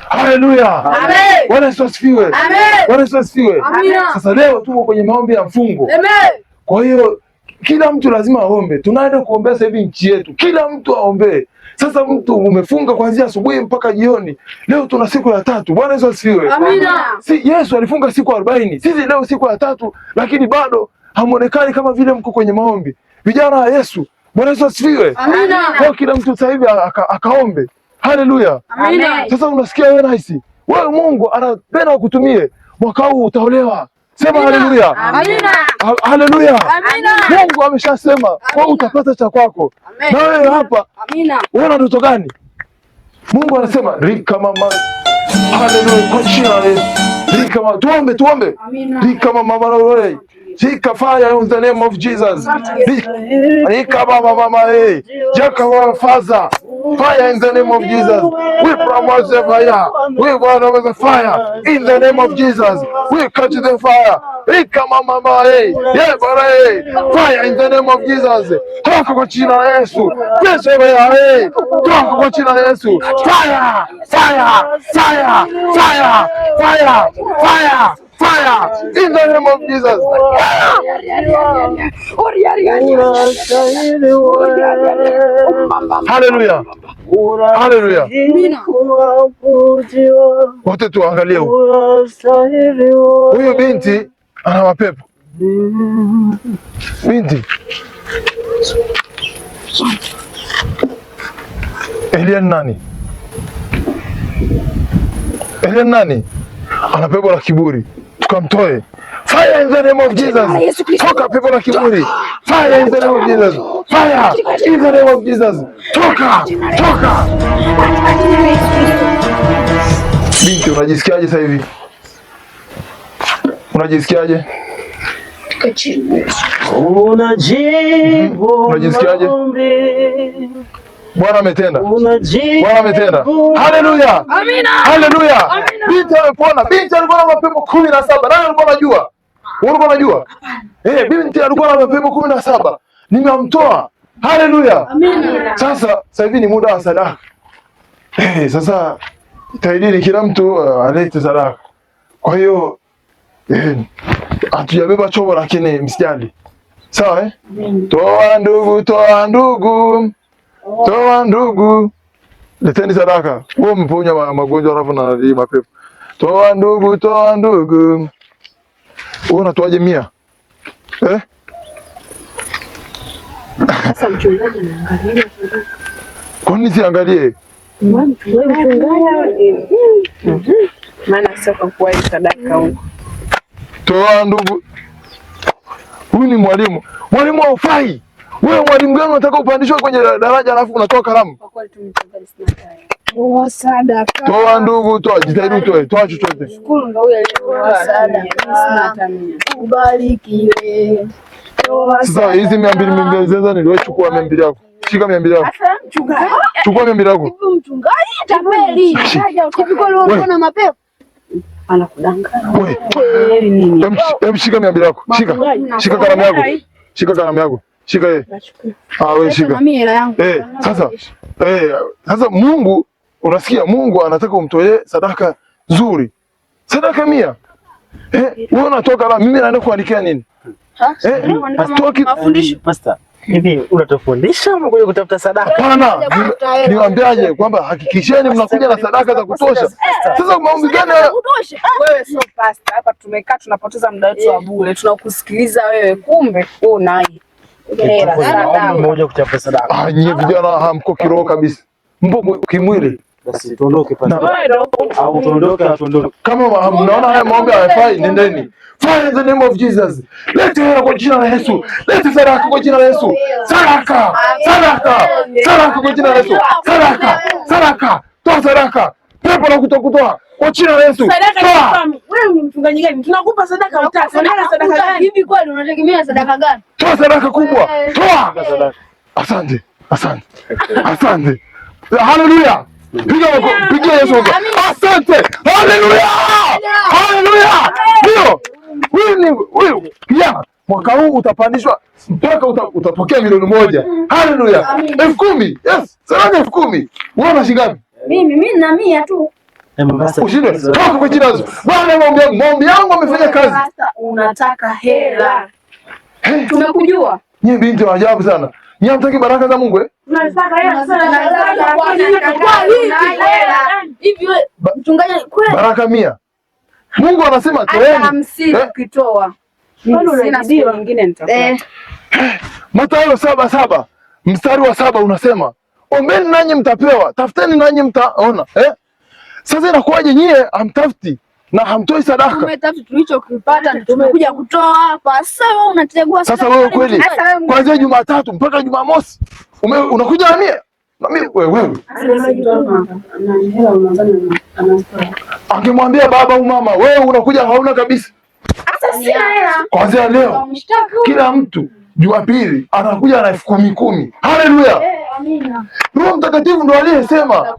Haleluya. Amen. Bwana Yesu asifiwe. Amen. Bwana Yesu asifiwe. Amina. Sasa leo tuko kwenye maombi ya mfungo. Amen. Kwa hiyo kila mtu lazima aombe. Tunaenda kuombea sasa hivi nchi yetu. Kila mtu aombe. Sasa mtu umefunga kuanzia asubuhi mpaka jioni. Leo tuna siku ya 3. Bwana Yesu asifiwe. Amina. Yesu alifunga siku 40. Sisi leo siku ya 3, lakini bado hamuonekani kama vile mko kwenye maombi. Vijana wa Yesu, Bwana Yesu asifiwe. Amina. Kwa kila mtu sasa hivi akaombe. Haleluya. Amina. Sasa unasikia wewe nice. Wewe Mungu anapenda kukutumie. Mwaka huu utaolewa. Sema haleluya. Amina. Haleluya. Amina. Mungu ameshasema kwa utapata cha kwako. Na wewe hapa. Amina. Unaona ndoto gani? Mungu anasema rika mama. Haleluya. Kwa jina la Yesu. Rika mama. Tuombe. Amina. Rika mama roho. Rika fire in the name of Jesus. Rika mama hey. Jaka Father. Fire in the name of Jesus. We promote the fire. We burn over the fire in the name of Jesus. We catch the fire. Rika mama hey. Yeah, bara fire in the name of Jesus. Toka kwa jina la Yesu. Yesu hey. Toka kwa jina la Yesu. Fire! Fire! Fire! Fire! Fire! Fire! Fire in the name of Jesus. Hallelujah. Hallelujah. Wote tuangalie huyu binti ana mapepo. Binti Elian nani? Elian nani? Ana pepo la kiburi. Tukamtoe. Fire in the name of Jesus. Toka pepo la kiburi. Fire in the name of Jesus. Fire in the name of Jesus. Toka. Toka. Binti, unajisikiaje sasa hivi? Unajisikiaje? Unajisikiaje? Bwana ametenda. Bwana ametenda. Haleluya. Amina. Haleluya. Binti amepona. Binti alikuwa na mapepo 17. Nani alikuwa anajua? Ulikuwa unajua? Binti alikuwa na mapepo 17. Nimemtoa. Haleluya. Amina. Sasa hivi ni muda wa sadaka. Sasa taidini kila mtu alete sadaka. Kwa hiyo hatujabeba chombo lakini msijali. Sawa eh? Toa ndugu, toa ndugu. Toa ndugu. Leteni sadaka. Wewe mponya magonjwa alafu na mapepo. Toa ndugu, toa ndugu. Wewe unatoaje 100? Sasa mchungaji anaangalia. Kwa nini siangalie? Maana sasa kwa sadaka huko. Toa ndugu. Huyu ni mwalimu. Mwalimu haufai. Wewe mwalimu gani unataka upandishwe kwenye daraja alafu unatoa kalamu? Kwa kweli tumechagua toa sadaka. Toa ndugu, toa, jitahidi utoe, toa chochote. Shukuru ndio huyo aliyetoa sadaka. Ubarikiwe. Sasa hizi 200 zeza niliwachukua 200 yako. Shika 200 yako. Mchungaji. Chukua 200 yako. Hivi mchungaji tapeli. Hivi kwa leo unaona mapepo? Anakudanganya. Wewe nini? Shika 200 yako. Shika kalamu yako. Shika kalamu yako. Shika yeye. Wewe shika. Sasa Mungu, unasikia Mungu anataka umtolee sadaka nzuri. Sadaka 100. Wewe unatoka la mimi naenda kuandikia nini? Mafundisho pastor. Hivi unatufundisha ama kuja kutafuta sadaka? Hapana. Niwaambiaje kwamba hakikisheni mnakuja na sadaka za kutosha. Sasa maombi gani ya kutosha? Wewe sio pastor. Hapa tumekaa tunapoteza muda wetu wa bure. Tunakusikiliza wewe, kumbe wewe unai. Mmoja kutafuta sadaka. Nyie vijana hamko kiroho kabisa. Mpo kimwili. Basi tuondoke pastor. Au tuondoke au tuondoke. Kama mnaona haya maombi hayafai, nendeni. Fire in the name of Jesus. Leta hela kwa jina la Yesu. Leta sadaka kwa jina la Yesu. Sadaka. Sadaka. Sadaka kwa jina la Yesu. Sadaka. Sadaka. Toa sadaka. Pepo la kutokutoa kwa jina la Yesu. Sadaka. Wewe ni mchungaji gani? Tunakupa sadaka utaka. Sadaka gani? Hivi kweli unategemea sadaka gani? Toa sadaka kubwa. Toa sadaka. Asante. Asante. Asante. Haleluya. Pigia Yesu. Asante. Haleluya. Haleluya. Ndio. Wewe kijana, mwaka huu utapandishwa mpaka utapokea 1,000,000. Haleluya. 10,000. Yes. Sadaka 10,000. Wewe una shilingi ngapi? Mimi nina 100 tu. Ushinde. Toka kwa jina la Yesu. Bwana maombi yangu amefanya kazi. Unataka hela. Tumekujua. Nyie binti wa ajabu sana. Nyie hamtaki baraka za Mungu eh? Tunataka hela sana. Hivi mchungaji kweli. Baraka 100. Mungu anasema toeni. 50 ukitoa. Sina sio nyingine nitakupa. Mathayo 7:7 mstari wa 7 unasema, ombeni nanyi mtapewa, tafuteni nanyi mtaona. Sasa inakuwaje nyie hamtafuti na hamtoi sadaka? Tumetafuta tulichokipata ndio tumekuja kutoa hapa. Sasa wewe unachagua sasa wewe kweli kuanzia Jumatatu mpaka Jumamosi unakuja na 100? Na mimi wewe angemwambia baba au mama, wewe unakuja hauna kabisa. Sasa sina hela. Kuanzia leo kila mtu Jumapili anakuja na 10,000. Haleluya. Amina. Roho Mtakatifu ndo aliyesema.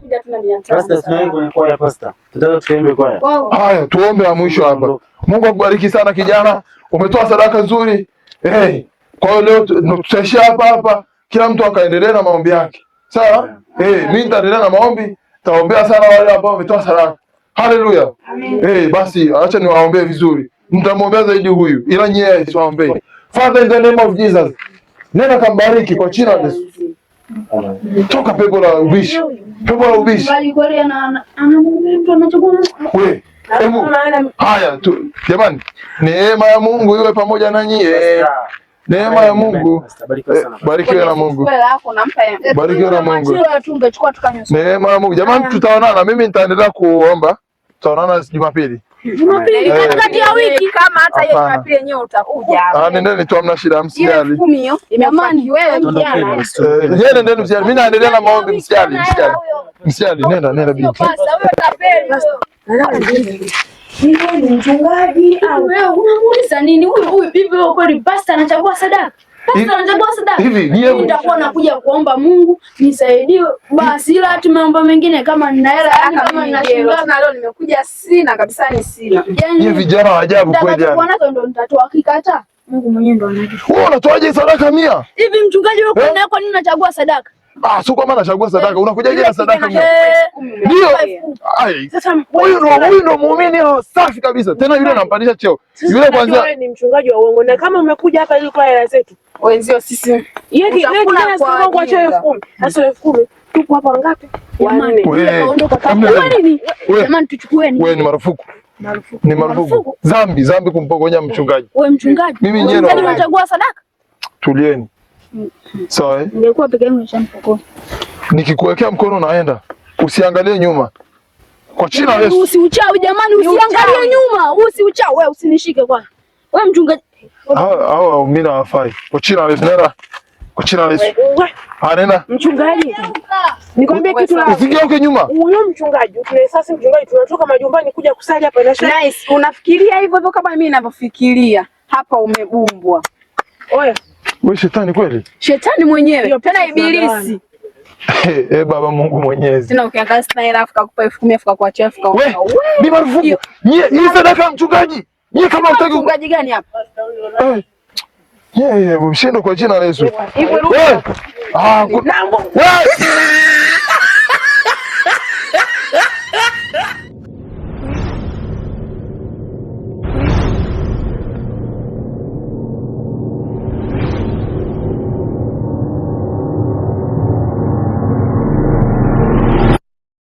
Haya, tuombe wa mwisho hapa. Mungu akubariki sana kijana, umetoa sadaka nzuri. Kwa hiyo leo tutaishia hapa, kila mtu akaendelea na maombi yake. Sawa? Mimi nitaendelea na maombi, taombea sana wale ambao wametoa sadaka. Haleluya. Basi acha niwaombee vizuri. Mtamwombea zaidi huyu, ila nyie siwaombee. Father, in the name of Jesus, nenda kambariki kwa jina la Yesu. Toka pepo la ubishi. Pepo la ubishi. Haya tu jamani, neema ya Mungu iwe pamoja na nyie. Neema ya Mungu. Barikiwe na Mungu. Barikiwe na Mungu. Neema ya Mungu. Jamani, tutaonana. Mimi nitaendelea kuomba. Tutaonana Jumapili. Jumapili kati ya wiki kama hata hiyo Jumapili yenyewe utakuja hapa. Nendeni tu, hamna shida, msijali. 10 hiyo imamani wewe kijana. Nendeni msijali. Mimi naendelea na maombi, msijali. Msijali, nenda binti. Sasa wewe utapeli. Ni mchungaji au wewe unamuuliza nini huyu bibi wako kweli pastor anachagua sadaka? Pastor anachagua sadaka. Hivi mimi nitakuwa nakuja kuomba Mungu nisaidie basi, ila tumeomba mengine kama nina hela kama ninashinda na leo nimekuja sina kabisa, ni sina. Ni vijana wa ajabu kweli yani. Bwana ndo nitatoa kikata. Mungu mwenyewe ndo anajua. Wewe unatoaje sadaka 100? Hivi mchungaji wako kwa nini unachagua sadaka? Sio kama anachagua sadaka, unakujaje na sadaka 100? Ndio. Sasa huyu ndo muumini safi kabisa. Tena yule anampandisha cheo. Yule kwanza wewe ni mchungaji wa uongo, na kama umekuja hapa ili kwa hela zetu. Wenzio sisi. Yeye kijana sio kwa cheo 10,000. Sasa 10,000 tupo hapa ngapi? Jamani, ondoka kama nini? Jamani tuchukueni. Wewe ni marufuku. Ni marufuku. Zambi kumpokonya mchungaji. Wewe mchungaji. Mimi nyenye unachagua sadaka? Tulieni. Sawa. Ningekuwa peke yangu nishampokonya. Nikikuwekea mkono naenda. Usiangalie nyuma. Kwa jina la Yesu. Usiuchawi jamani, usiangalie nyuma. Usiuchawi, wewe usinishike kwanza. Wewe mchungaji. Hao mimi nawafai. Kwa jina la Yesu nenda. Kwa jina la Yesu. Nenda. Mchungaji. Nikwambie kitu la. Usigeuke nyuma. Huyo mchungaji, tunasasa mchungaji tunatoka majumbani kuja kusali hapa na nice. Unafikiria hivyo kama mimi ninavyofikiria? Hapa umebumbwa. Oya. Wewe shetani kweli? Shetani mwenyewe. Tena ibilisi. Baba Mungu Mwenyezi. Tena ukiangalia sina hela afu kakupa 10,000 afu kwa chafu kwa. Wewe, ni marufuku. Nyie, hii sadaka mchungaji. Nyie kama mtaki mchungaji gani hapa? Mshindo kwa jina la Yesu. Wewe. Wewe.